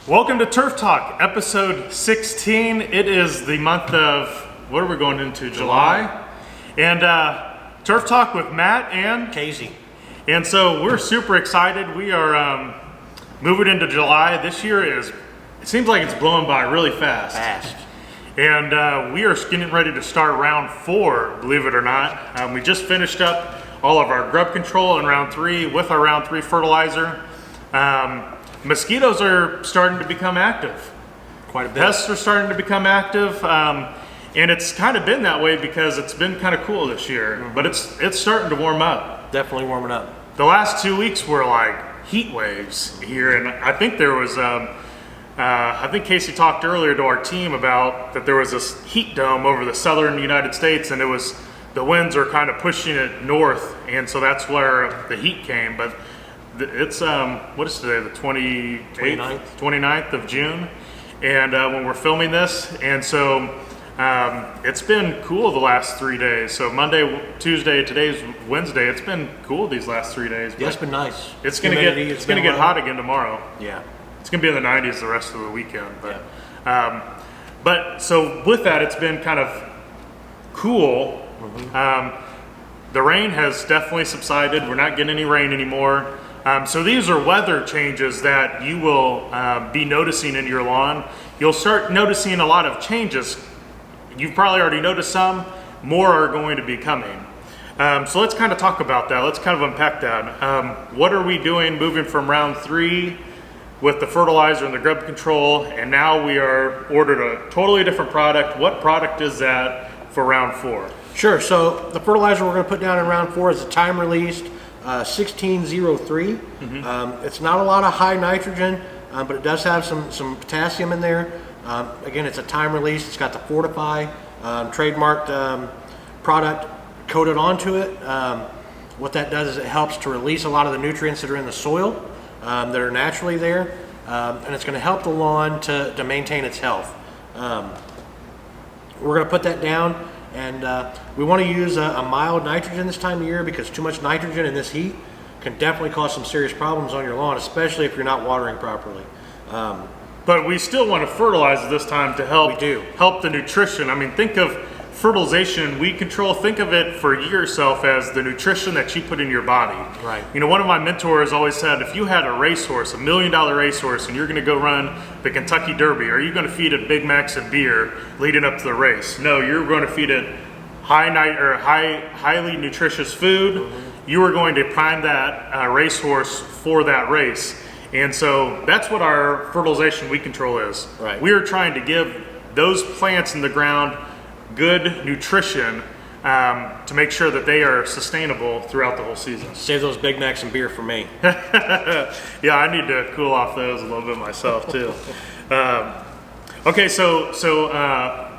Welcome to Turf Talk, episode 16. It is the month of, what are we going into, July? And Turf Talk with Matt and Casey. And so we're super excited. We are moving into July. This year it seems like it's blowing by really fast. And we are getting ready to start round 4, believe it or not. We just finished up all of our grub control in round 3 with our round 3 fertilizer. Mosquitoes are starting to become active. Quite a bit. Pests are starting to become active. And it's kind of been that way because it's been kind of cool this year, but it's starting to warm up. Definitely warming up. The last 2 weeks were like heat waves here, and I think there was, I think Casey talked earlier to our team about that there was this heat dome over the southern United States, and the winds are kind of pushing it north, and so that's where the heat came. But it's, what is today, the 29th of June, and when we're filming this, and so it's been cool the last 3 days. So Monday, Tuesday, today's Wednesday. It's been cool these last 3 days. Yeah, it's been nice. It's gonna get hot again tomorrow. Yeah, it's gonna be in the 90s the rest of the weekend. But but so with that, it's been kind of cool. The rain has definitely subsided. We're not getting any rain anymore. So these are weather changes that you will be noticing in your lawn. You'll start noticing a lot of changes. You've probably already noticed some. More are going to be coming. So let's kind of talk about that. Let's kind of unpack that. What are we doing moving from round 3 with the fertilizer and the grub control, and now we are ordered a totally different product. What product is that for round 4? Sure. So the fertilizer we're going to put down in round 4 is a time-released 1603. It's not a lot of high nitrogen, but it does have some potassium in there. Again, it's a time release. It's got the Fortify trademarked product coated onto it. What that does is it helps to release a lot of the nutrients that are in the soil that are naturally there, and it's going to help the lawn to maintain its health. We're going to put that down, and we want to use a mild nitrogen this time of year because too much nitrogen in this heat can definitely cause some serious problems on your lawn, especially if you're not watering properly. But we still want to fertilize this time to help the nutrition. I mean, think of fertilization, weed control, think of it for yourself as the nutrition that you put in your body. Right. You know, one of my mentors always said, if you had a racehorse, $1 million racehorse, and you're going to go run the Kentucky Derby, are you going to feed it Big Macs and beer leading up to the race? No, you're going to feed it highly nutritious food. You are going to prime that racehorse for that race. And so that's what our fertilization weed control is. Right. We are trying to give those plants in the ground good nutrition to make sure that they are sustainable throughout the whole season. Save those Big Macs and beer for me. Yeah, I need to cool off those a little bit myself too. Okay, so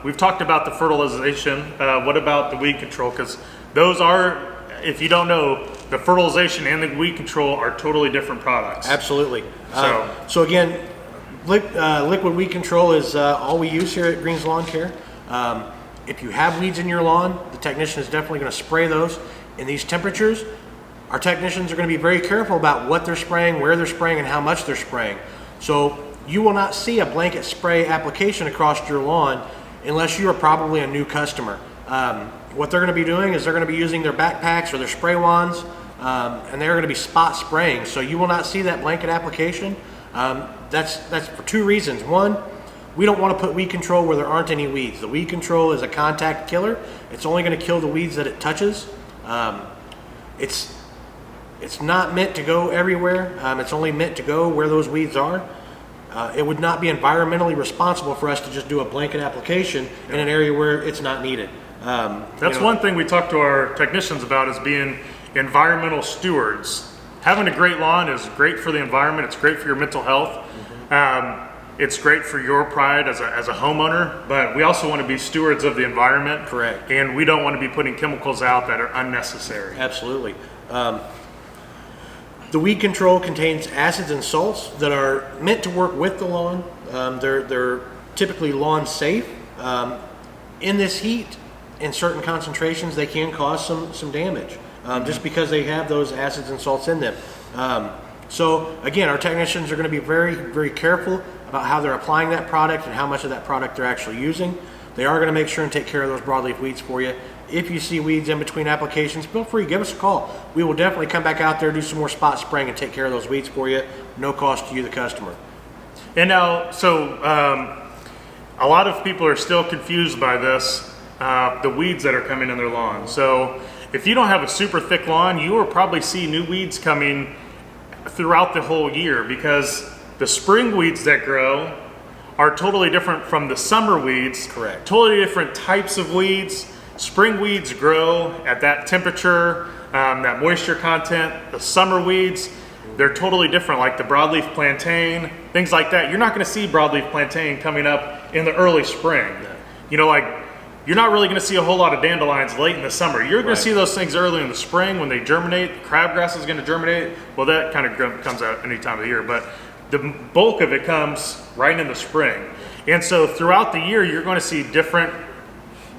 we've talked about the fertilization. What about the weed control? Because those are, if you don't know, the fertilization and the weed control are totally different products. Absolutely. So again, liquid weed control is all we use here at Green's Lawn Care. If you have weeds in your lawn, the technician is definitely going to spray those. In these temperatures, our technicians are going to be very careful about what they're spraying, where they're spraying, and how much they're spraying. So you will not see a blanket spray application across your lawn unless you are probably a new customer. What they're going to be doing is they're going to be using their backpacks or their spray wands, and they're going to be spot spraying. So you will not see that blanket application. That's for 2 reasons. One, we don't want to put weed control where there aren't any weeds. The weed control is a contact killer. It's only going to kill the weeds that it touches. It's not meant to go everywhere. It's only meant to go where those weeds are. It would not be environmentally responsible for us to just do a blanket application in an area where it's not needed. That's one thing we talk to our technicians about, is being environmental stewards. Having a great lawn is great for the environment. It's great for your mental health. It's great for your pride as a homeowner, but we also want to be stewards of the environment. Correct. And we don't want to be putting chemicals out that are unnecessary. Absolutely. The weed control contains acids and salts that are meant to work with the lawn. They're typically lawn safe. In this heat, in certain concentrations, they can cause some damage just because they have those acids and salts in them. So again, our technicians are going to be very, very careful about how they're applying that product and how much of that product they're actually using. They are going to make sure and take care of those broadleaf weeds for you. If you see weeds in between applications, feel free, give us a call. We will definitely come back out there, do some more spot spraying, and take care of those weeds for you. No cost to you, the customer. And now, so a lot of people are still confused by this, the weeds that are coming in their lawn. So if you don't have a super thick lawn, you will probably see new weeds coming throughout the whole year, because the spring weeds that grow are totally different from the summer weeds. Correct. Totally different types of weeds. Spring weeds grow at that temperature, that moisture content. The summer weeds, they're totally different, like the broadleaf plantain, things like that. You're not going to see broadleaf plantain coming up in the early spring. No. You know, like, you're not really going to see a whole lot of dandelions late in the summer. You're going Right. to see those things early in the spring when they germinate. Crabgrass is going to germinate. Well, that kind of comes out any time of the year, but the bulk of it comes right in the spring. And so throughout the year, you're going to see different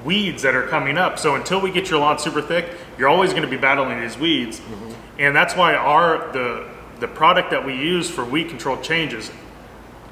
weeds that are coming up. So until we get your lawn super thick, you're always going to be battling these weeds. And that's why the product that we use for weed control changes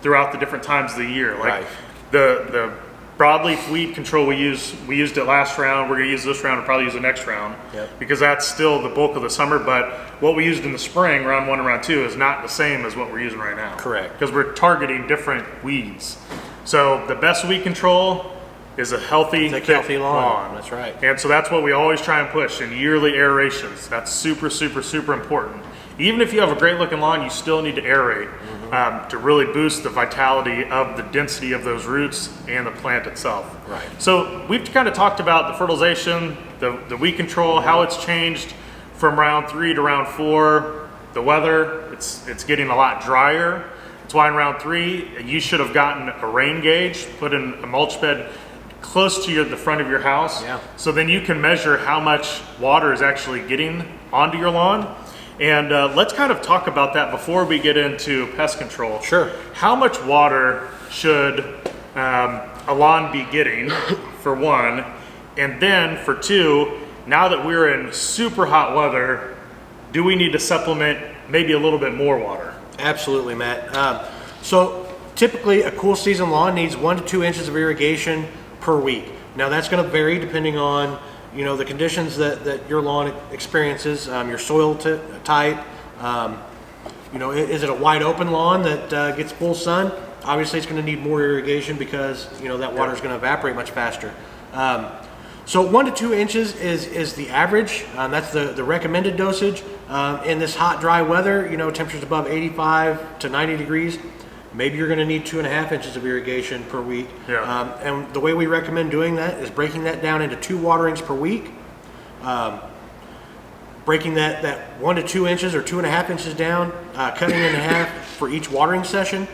throughout the different times of the year. Like Right. the broadleaf weed control we used it last round. We're going to use this round and probably use the next round. Yep. Because that's still the bulk of the summer. But what we used in the spring, round 1 and round 2, is not the same as what we're using right now. Correct. Because we're targeting different weeds. So the best weed control is a healthy, Thick, thick healthy lawn. That's right. And so that's what we always try and push in yearly aerations. That's super, super, super important. Even if you have a great looking lawn, you still need to aerate to really boost the vitality of the density of those roots and the plant itself. Right. So we've kind of talked about the fertilization, the weed control, how it's changed from round 3 to round 4. The weather, it's getting a lot drier. That's why in round 3, you should have gotten a rain gauge, put in a mulch bed close to the front of your house. Yeah. So then you can measure how much water is actually getting onto your lawn. And let's kind of talk about that before we get into pest control. Sure. How much water should a lawn be getting, for one? And then for 2, now that we're in super hot weather, do we need to supplement maybe a little bit more water? Absolutely, Matt. So typically a cool season lawn needs 1 to 2 inches of irrigation per week. Now that's going to vary depending on the conditions that your lawn experiences, your soil type. Is it a wide open lawn that gets full sun? Obviously it's going to need more irrigation because that water is going to evaporate much faster. So 1 to 2 inches is the average. That's the recommended dosage. In this hot, dry weather, temperatures above 85 to 90 degrees, maybe you're going to need 2.5 inches of irrigation per week. Yeah. And the way we recommend doing that is breaking that down into 2 waterings per week. Breaking that 1 to 2 inches or 2.5 inches down, cutting it in half for each watering session.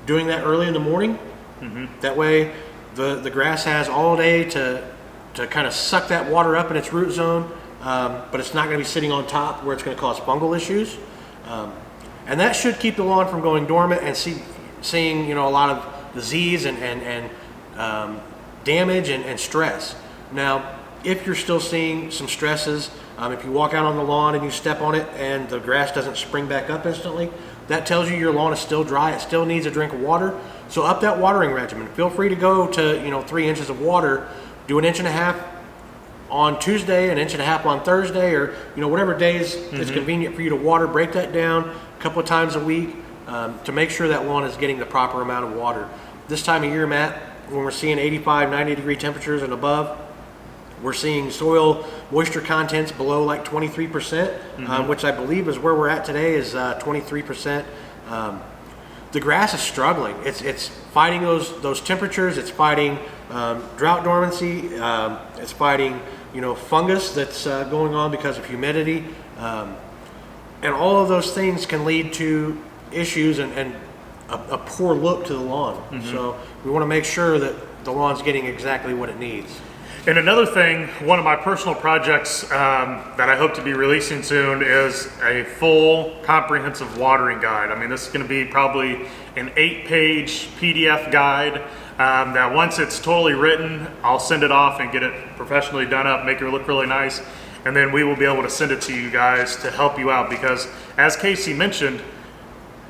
Doing that early in the morning. That way the grass has all day to kind of suck that water up in its root zone, but it's not going to be sitting on top where it's going to cause fungal issues. And that should keep the lawn from going dormant and seeing a lot of disease and damage and stress. Now, if you're still seeing some stresses, if you walk out on the lawn and you step on it and the grass doesn't spring back up instantly, that tells you your lawn is still dry. It still needs a drink of water. So up that watering regimen. Feel free to go to 3 inches of water. Do 1.5 inches on Tuesday, 1.5 inches on Thursday, or whatever days it's convenient for you to water. Break that down a couple of times a week to make sure that lawn is getting the proper amount of water. This time of year, Matt, when we're seeing 85, 90 degree temperatures and above, we're seeing soil moisture contents below like 23%, which I believe is where we're at today, is 23%. The grass is struggling. It's fighting those temperatures. It's fighting drought dormancy. It's fighting fungus that's going on because of humidity, and all of those things can lead to issues and a poor look to the lawn. So we want to make sure that the lawn's getting exactly what it needs. And another thing, one of my personal projects that I hope to be releasing soon is a full comprehensive watering guide. I mean, this is going to be probably an 8-page PDF guide that once it's totally written, I'll send it off and get it professionally done up, make it look really nice. And then we will be able to send it to you guys to help you out, because as Casey mentioned,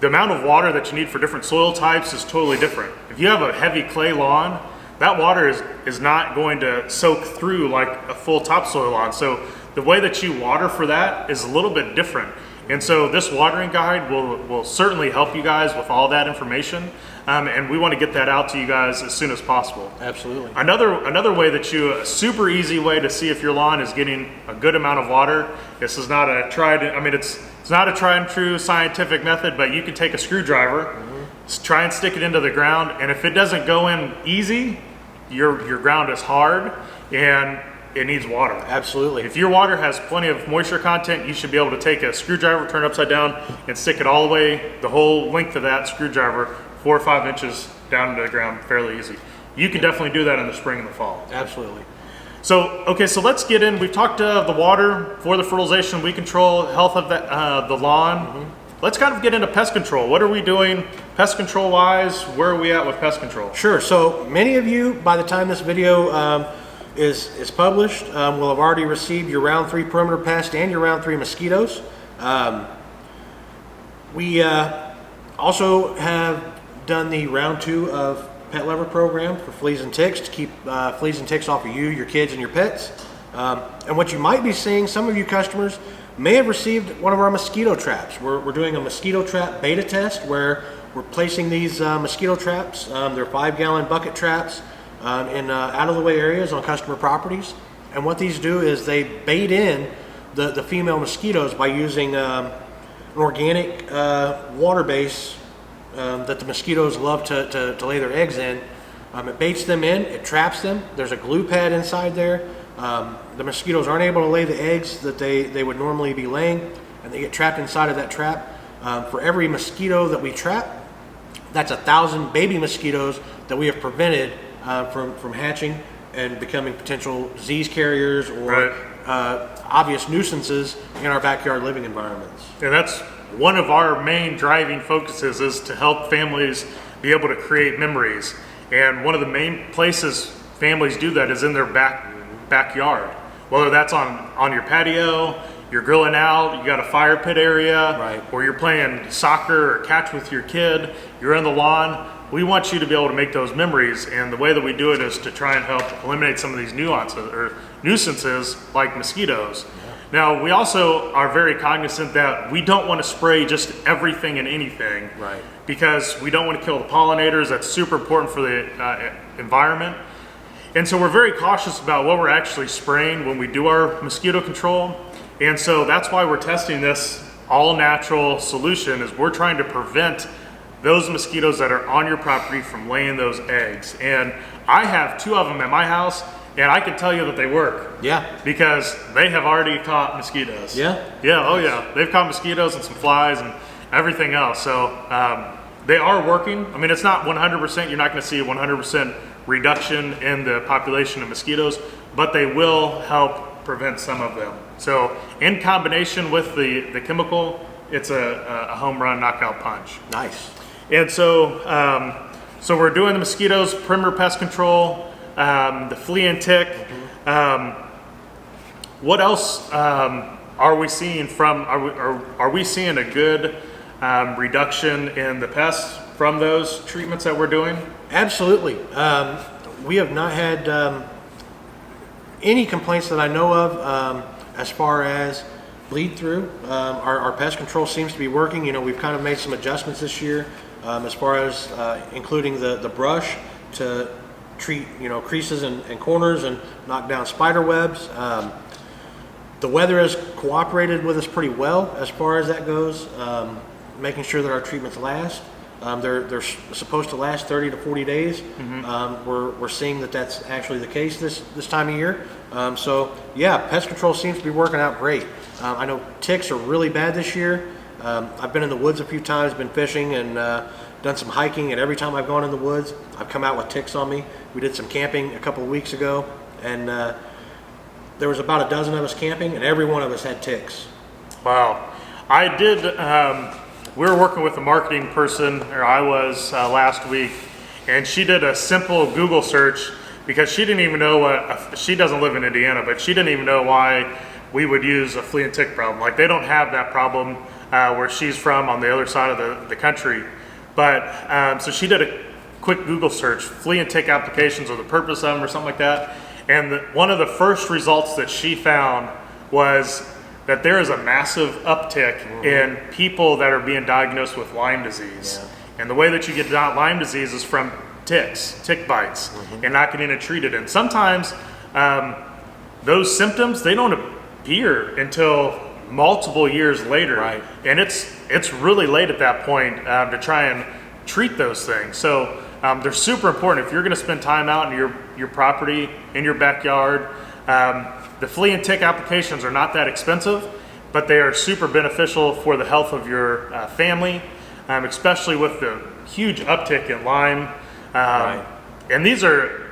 the amount of water that you need for different soil types is totally different. If you have a heavy clay lawn, that water is not going to soak through like a full topsoil lawn. So the way that you water for that is a little bit different. And so this watering guide will certainly help you guys with all that information. And we want to get that out to you guys as soon as possible. Absolutely. Another way that a super easy way to see if your lawn is getting a good amount of water. This is not a it's not a tried and true scientific method, but you can take a screwdriver, try and stick it into the ground, and if it doesn't go in easy, your ground is hard and it needs water. Absolutely. If your water has plenty of moisture content, you should be able to take a screwdriver, turn it upside down, and stick it all the way, the whole length of that screwdriver, 4 or 5 inches down into the ground fairly easy. You can definitely do that in the spring and the fall. Absolutely. So, okay, so let's get in. We've talked the water for the fertilization, weed control, health of the lawn. Let's kind of get into pest control. What are we doing pest control wise? Where are we at with pest control? Sure. So many of you, by the time this video is published, will have already received your round 3 perimeter pest and your round 3 mosquitoes. We also have done the round 2 of pet lover program for fleas and ticks to keep fleas and ticks off of you, your kids, and your pets. And what you might be seeing, some of you customers may have received one of our mosquito traps. We're doing a mosquito trap beta test where we're placing these mosquito traps. They're 5-gallon bucket traps in out of the way areas on customer properties. And what these do is they bait in the female mosquitoes by using an organic water base that the mosquitoes love to lay their eggs in. It baits them in, it traps them. There's a glue pad inside there. The mosquitoes aren't able to lay the eggs that they would normally be laying, and they get trapped inside of that trap. For every mosquito that we trap, that's 1,000 baby mosquitoes that we have prevented from hatching and becoming potential disease carriers or obvious nuisances in our backyard living environments. And that's one of our main driving focuses, is to help families be able to create memories. And one of the main places families do that is in their backyard. Whether that's on your patio, you're grilling out, you got a fire pit area, or you're playing soccer or catch with your kid, you're in the lawn. We want you to be able to make those memories, and the way that we do it is to try and help eliminate some of these nuisances like mosquitoes. Now, we also are very cognizant that we don't want to spray just everything and anything, because we don't want to kill the pollinators. That's super important for the environment. And so we're very cautious about what we're actually spraying when we do our mosquito control. And so that's why we're testing this all natural solution, is we're trying to prevent those mosquitoes that are on your property from laying those eggs. And I have 2 of them at my house, and I can tell you that they work. Because they have already caught mosquitoes. Oh yeah. They've caught mosquitoes and some flies and everything else. So they are working. I mean, it's not 100%. You're not going to see a 100% reduction in the population of mosquitoes, but they will help prevent some of them. So in combination with the chemical, it's a home run knockout punch. Nice. And so so we're doing the mosquitoes, perimeter pest control, the flea and tick. What else are we seeing are we seeing a good reduction in the pests from those treatments that we're doing? Absolutely. We have not had any complaints that I know of as far as bleed through. Our pest control seems to be working. You know, we've kind of made some adjustments this year as far as including the brush to treat, you know, creases and corners and knock down spider webs. The weather has cooperated with us pretty well as far as that goes, making sure that our treatments last. They're supposed to last 30 to 40 days. We're seeing that that's actually the case this time of year. So yeah, pest control seems to be working out great. I know ticks are really bad this year. I've been in the woods a few times, been fishing and done some hiking, and every time I've gone in the woods, I've come out with ticks on me. We did some camping a couple of weeks ago, and there was about a dozen of us camping, and every one of us had ticks. Wow. I did, we were working with a marketing person, or I was last week, and she did a simple Google search because she didn't even know she doesn't live in Indiana, but she didn't even know why we would use a flea and tick problem. Like, they don't have that problem where she's from on the other side of the country. But so she did a quick Google search, flea and tick applications or the purpose of them or something like that. And one of the first results that she found was that there is a massive uptick in people that are being diagnosed with Lyme disease. And the way that you get Lyme disease is from ticks, tick bites, and not getting it treated. And sometimes those symptoms, they don't appear until multiple years later. And it's really late at that point to try and treat those things. So they're super important. If you're gonna spend time out in your property, in your backyard, the flea and tick applications are not that expensive, but they are super beneficial for the health of your family, especially with the huge uptick in Lyme. And these are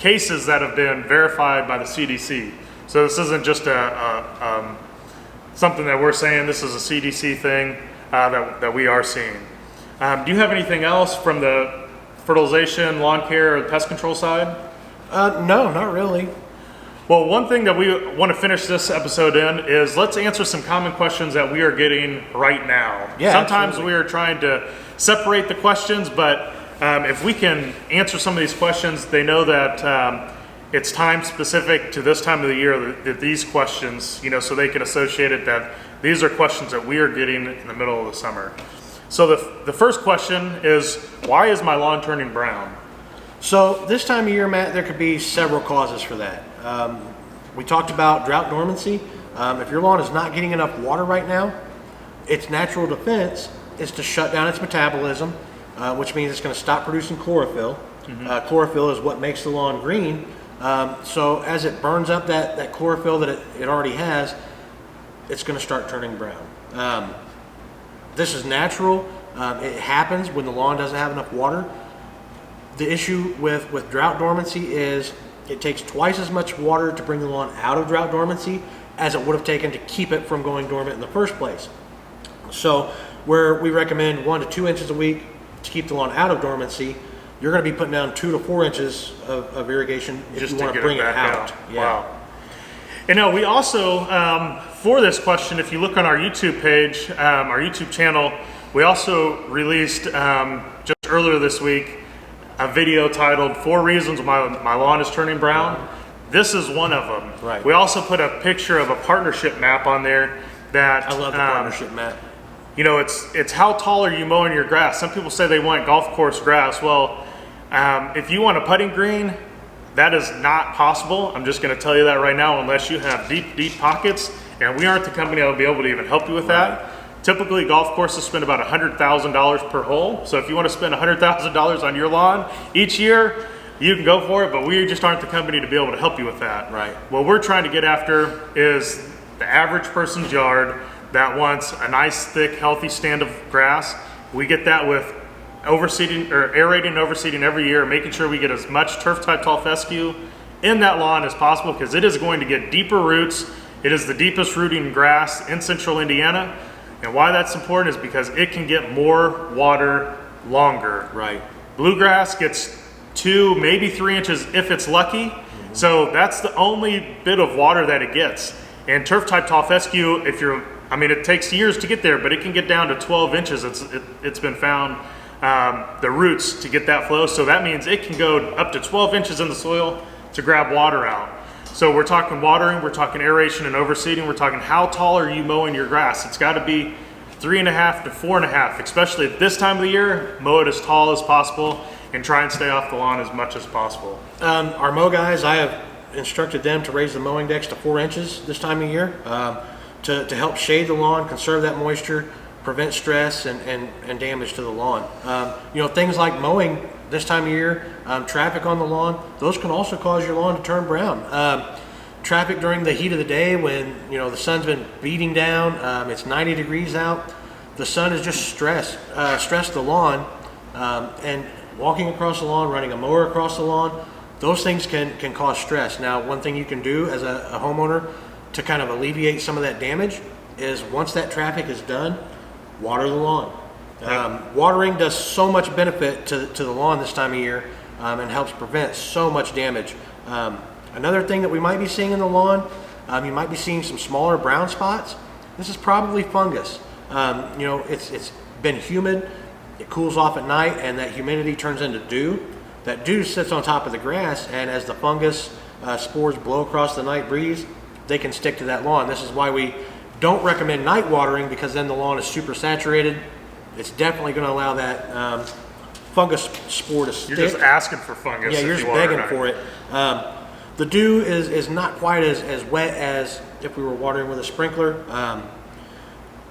cases that have been verified by the CDC. So this isn't just something that we're saying. This is a CDC thing that we are seeing. Do you have anything else from the fertilization, lawn care, or pest control side? No, not really. Well, one thing that we want to finish this episode in is let's answer some common questions that we are getting right now. Sometimes we are trying to separate the questions, but if we can answer some of these questions, they know that it's time specific to this time of the year that these questions, so they can associate it that these are questions that we are getting in the middle of the summer. So the first question is, why is my lawn turning brown? So this time of year, Matt, there could be several causes for that. We talked about drought dormancy. If your lawn is not getting enough water right now, its natural defense is to shut down its metabolism, which means it's going to stop producing chlorophyll. Chlorophyll is what makes the lawn green. So as it burns up that chlorophyll that it already has, it's going to start turning brown. This is natural. It happens when the lawn doesn't have enough water. The issue with drought dormancy is it takes twice as much water to bring the lawn out of drought dormancy as it would have taken to keep it from going dormant in the first place. So where we recommend 1 to 2 inches a week to keep the lawn out of dormancy, you're going to be putting down 2 to 4 inches of irrigation if you want to bring it out. Wow. And we also, for this question, if you look on our YouTube page, our YouTube channel, we also released just earlier this week a video titled 4 Reasons My Lawn is Turning Brown. This is one of them. We also put a picture of a partnership map on there that I love the partnership map. It's how tall are you mowing your grass? Some people say they want golf course grass. Well, if you want a putting green, that is not possible. I'm just going to tell you that right now, unless you have deep pockets, and we aren't the company that will be able to even help you with that. Typically, golf courses spend about $100,000 per hole. So if you want to spend $100,000 on your lawn each year, you can go for it, but we just aren't the company to be able to help you with that. What we're trying to get after is the average person's yard that wants a nice, thick, healthy stand of grass. We get that with overseeding or aerating and overseeding every year, making sure we get as much turf type tall fescue in that lawn as possible, because it is going to get deeper roots. It is the deepest rooting grass in central Indiana. And why that's important is because it can get more water longer. Bluegrass gets 2, maybe 3 inches if it's lucky. So that's the only bit of water that it gets. And turf type tall fescue, it takes years to get there, but it can get down to 12 inches. It's been found, the roots to get that flow. So that means it can go up to 12 inches in the soil to grab water out. So we're talking watering, we're talking aeration and overseeding, we're talking how tall are you mowing your grass. It's got to be 3.5 to 4.5, especially at this time of the year. Mow it as tall as possible and try and stay off the lawn as much as possible. Our mow guys, I have instructed them to raise the mowing decks to 4 inches this time of year to help shade the lawn, conserve that moisture, prevent stress and damage to the lawn. Things like mowing this time of year, traffic on the lawn, those can also cause your lawn to turn brown. Traffic during the heat of the day when the sun's been beating down, it's 90 degrees out, the sun is just stressed the lawn, and walking across the lawn, running a mower across the lawn, those things can cause stress. Now, one thing you can do as a homeowner to kind of alleviate some of that damage is once that traffic is done, water the lawn. Watering does so much benefit to the lawn this time of year and helps prevent so much damage. Another thing that we might be seeing in the lawn, you might be seeing some smaller brown spots. This is probably fungus. You know, it's been humid, it cools off at night, and that humidity turns into dew. That dew sits on top of the grass, and as the fungus spores blow across the night breeze, they can stick to that lawn. This is why we don't recommend night watering, because then the lawn is super saturated. It's definitely going to allow that fungus spore to stick. You're just asking for fungus. Yeah, you're just begging for it. The dew is not quite as wet as if we were watering with a sprinkler.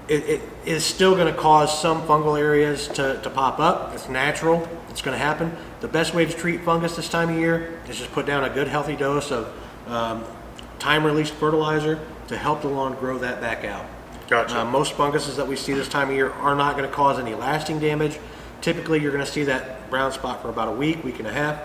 It is still going to cause some fungal areas to pop up. It's natural. It's going to happen. The best way to treat fungus this time of year is just put down a good healthy dose of time-released fertilizer to help the lawn grow that back out. Gotcha. Most funguses that we see this time of year are not going to cause any lasting damage. Typically, you're going to see that brown spot for about a week and a half.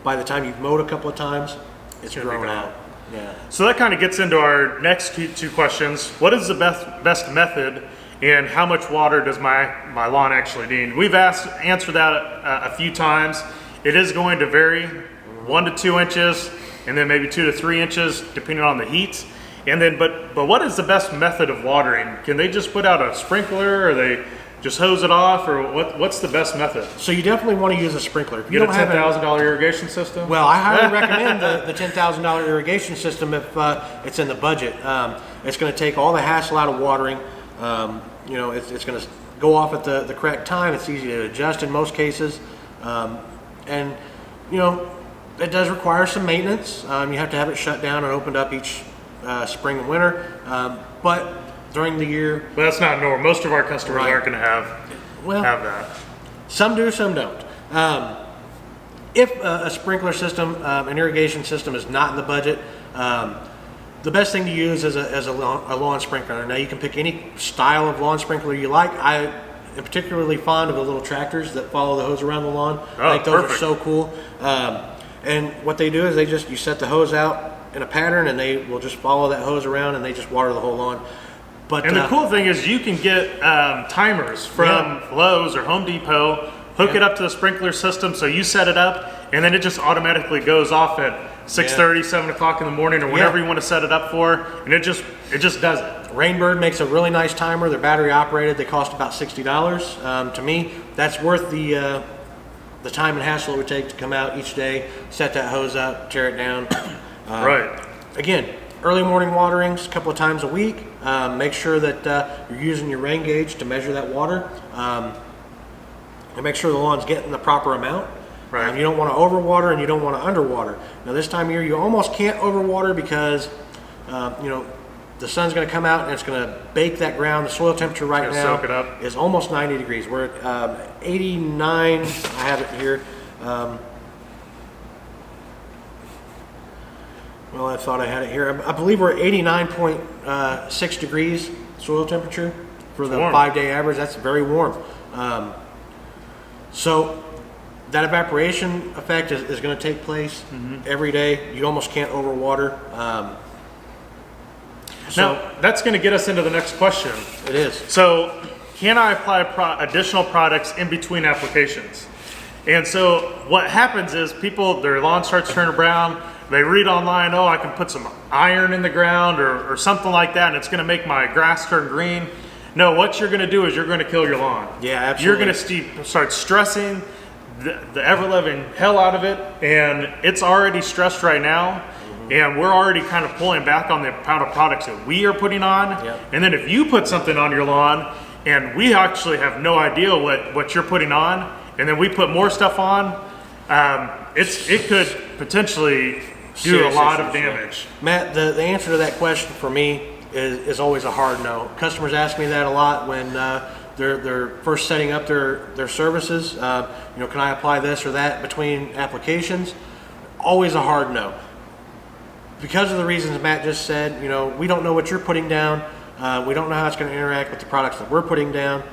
By the time you've mowed a couple of times, it's grown out. Yeah. So that kind of gets into our next two questions. What is the best method, and how much water does my lawn actually need? We've answered that a few times. It is going to vary 1 to 2 inches, and then maybe 2 to 3 inches, depending on the heat. And then, but what is the best method of watering? Can they just put out a sprinkler, or they just hose it off, or what's the best method? So you definitely want to use a sprinkler. If you Get a don't have $10,000 irrigation system? Well, I highly recommend the $10,000 irrigation system if it's in the budget. It's going to take all the hassle out of watering. You know, it's going to go off at the correct time. It's easy to adjust in most cases. And, you know, it does require some maintenance. You have to have it shut down and opened up each spring and winter. But during the year... But that's not normal. Most of our customers aren't going to have that. Some do, some don't. If a sprinkler system, an irrigation system is not in the budget, the best thing to use is a lawn sprinkler. Now you can pick any style of lawn sprinkler you like. I am particularly fond of the little tractors that follow the hose around the lawn. I think those are so cool. And what they do is you set the hose out in a pattern, and they will just follow that hose around, and they just water the whole lawn. And the cool thing is you can get timers from Lowe's or Home Depot, hook it up to the sprinkler system, so you set it up, and then it just automatically goes off at 6:30, 7 o'clock in the morning, or whenever you want to set it up for, and it just does it. Rainbird makes a really nice timer. They're battery operated. They cost about $60. To me, that's worth the time and hassle it would take to come out each day, set that hose up, tear it down. Right. Again, early morning waterings a couple of times a week. Make sure that you're using your rain gauge to measure that water, and make sure the lawn's getting the proper amount. Right. You don't want to overwater, and you don't want to underwater. Now this time of year you almost can't overwater because you know, the sun's going to come out and it's going to bake that ground. The soil temperature right now soak it up. is almost 90 degrees. We're at 89. I have it here. Well, I thought I had it here. I believe we're at 89.6 degrees soil temperature for the 5-day average. That's very warm. So that evaporation effect is going to take place every day. You almost can't overwater. Now, that's going to get us into the next question. It is. So, can I apply additional products in between applications? And so what happens is their lawn starts turning brown. They read online, oh, I can put some iron in the ground or something like that, and it's going to make my grass turn green. No, what you're going to do is you're going to kill your lawn. Yeah, absolutely. You're going to start stressing the ever-living hell out of it, and it's already stressed right now. And we're already kind of pulling back on the amount of products that we are putting on. Yep. And then if you put something on your lawn and we actually have no idea what you're putting on, and then we put more stuff on, it could potentially do a lot of damage. Matt, the answer to that question for me is always a hard no. Customers ask me that a lot when they're first setting up their services. You know, can I apply this or that between applications? Always a hard no. Because of the reasons Matt just said, you know, we don't know what you're putting down. We don't know how it's going to interact with the products that we're putting down.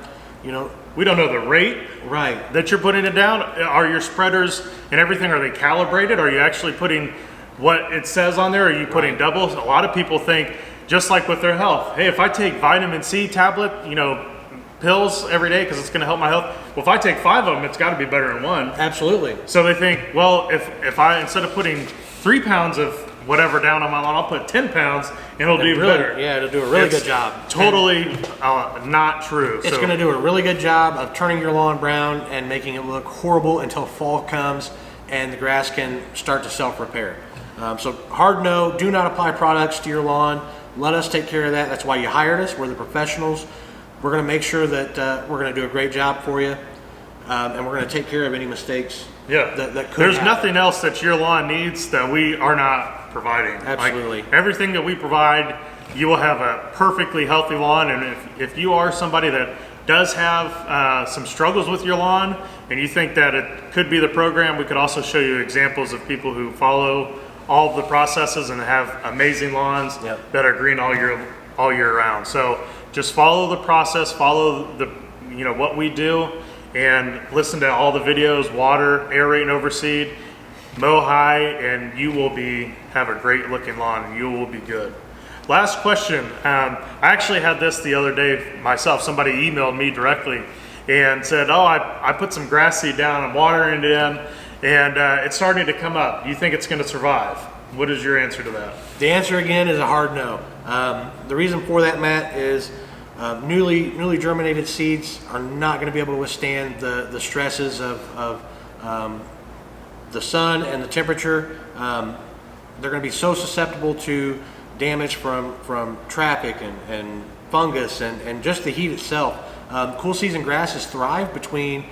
You know, we don't know the rate that you're putting it down. Are your spreaders and everything, are they calibrated? Are you actually putting what it says on there? Are you putting doubles? A lot of people think, just like with their health, hey, if I take vitamin C tablet, you know, pills every day because it's going to help my health. Well, if I take 5 of them, it's got to be better than 1. Absolutely. So they think, well, if I, instead of putting 3 pounds of whatever down on my lawn. I'll put 10 pounds and it'll do really, better. Yeah, it'll do a really It's good job. Totally not true. It's going to do a really good job of turning your lawn brown and making it look horrible until fall comes and the grass can start to self-repair. So hard no, do not apply products to your lawn. Let us take care of that. That's why you hired us. We're the professionals. We're going to make sure that we're going to do a great job for you, and we're going to take care of any mistakes. Yeah, that could there's happen. nothing else that your lawn needs that we are not providing. Absolutely. Like, everything that we provide, you will have a perfectly healthy lawn. And if you are somebody that does have some struggles with your lawn and you think that it could be the program, we could also show you examples of people who follow all of the processes and have amazing lawns that are green all year round. So just follow the process, follow the what we do, and listen to all the videos, water, aerate and overseed, mow high, and you will have a great looking lawn and you will be good. Last question. I actually had this the other day myself. Somebody emailed me directly and said, oh, I put some grass seed down, I'm watering it in, and it's starting to come up. Do you think it's going to survive? What is your answer to that? The answer again is a hard no. The reason for that, Matt, is newly germinated seeds are not going to be able to withstand the stresses of the sun and the temperature. They're going to be so susceptible to damage from traffic and fungus and just the heat itself. Cool season grasses thrive between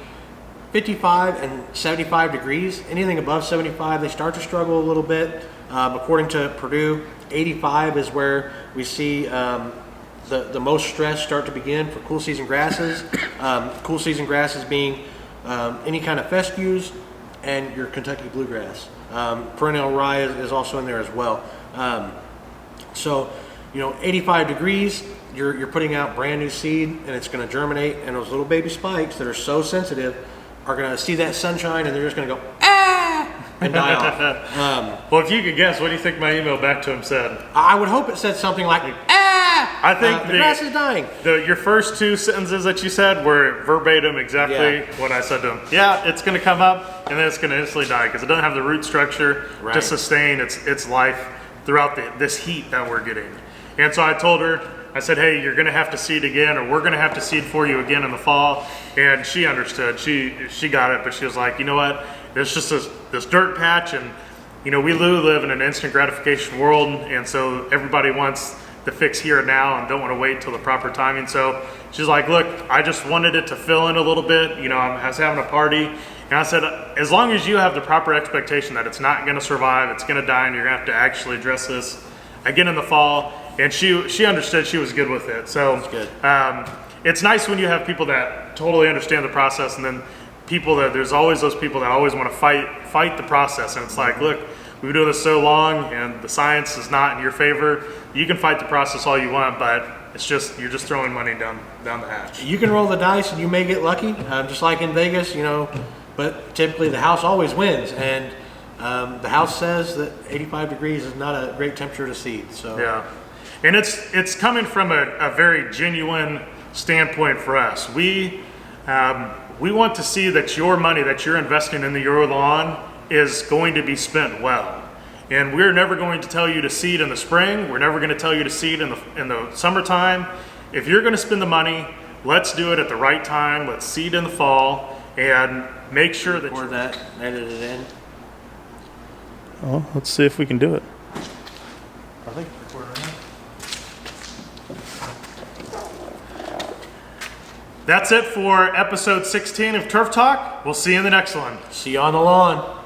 55 and 75 degrees. Anything above 75, they start to struggle a little bit. According to Purdue, 85 is where we see the most stress start to begin for cool season grasses. Cool season grasses being any kind of fescues and your Kentucky bluegrass. Perennial rye is also in there as well. So, 85 degrees, you're putting out brand new seed and it's going to germinate, and those little baby spikes that are so sensitive are going to see that sunshine and they're just going to go, ah, and die off. Well, if you could guess, what do you think my email back to him said? I would hope it said something like, ah, I think the grass is dying. Your first two sentences that you said were verbatim exactly what I said to him. Yeah, it's going to come up and then it's going to instantly die because it doesn't have the root structure to sustain its life throughout this heat that we're getting. And so I told her, I said, hey, you're going to have to seed again, or we're going to have to seed for you again in the fall. And she understood. She got it, but she was like, you know what? There's just this dirt patch, and we live in an instant gratification world, and so everybody wants the fix here and now and don't want to wait till the proper timing. So she's like, look, I just wanted it to fill in a little bit. I was having a party, and I said, as long as you have the proper expectation that it's not going to survive, it's going to die, and you're going to have to actually address this again in the fall. And she understood. She was good with it. So that's good. It's nice when you have people that totally understand the process, and then there's always those people that always want to fight the process. And it's like, look, we've been doing this so long, and the science is not in your favor. You can fight the process all you want, but you're just throwing money down the hatch. You can roll the dice, and you may get lucky, just like in Vegas, But typically, the house always wins, and the house says that 85 degrees is not a great temperature to seed. So yeah. And it's coming from a very genuine standpoint for us. We want to see that your money that you're investing in your lawn is going to be spent well. And we're never going to tell you to seed in the spring. We're never going to tell you to seed in the summertime. If you're going to spend the money, let's do it at the right time. Let's seed in the fall and make sure that record that, edit it in. Well, let's see if we can do it. I think it's recorded right now. That's it for episode 16 of Turf Talk. We'll see you in the next one. See you on the lawn.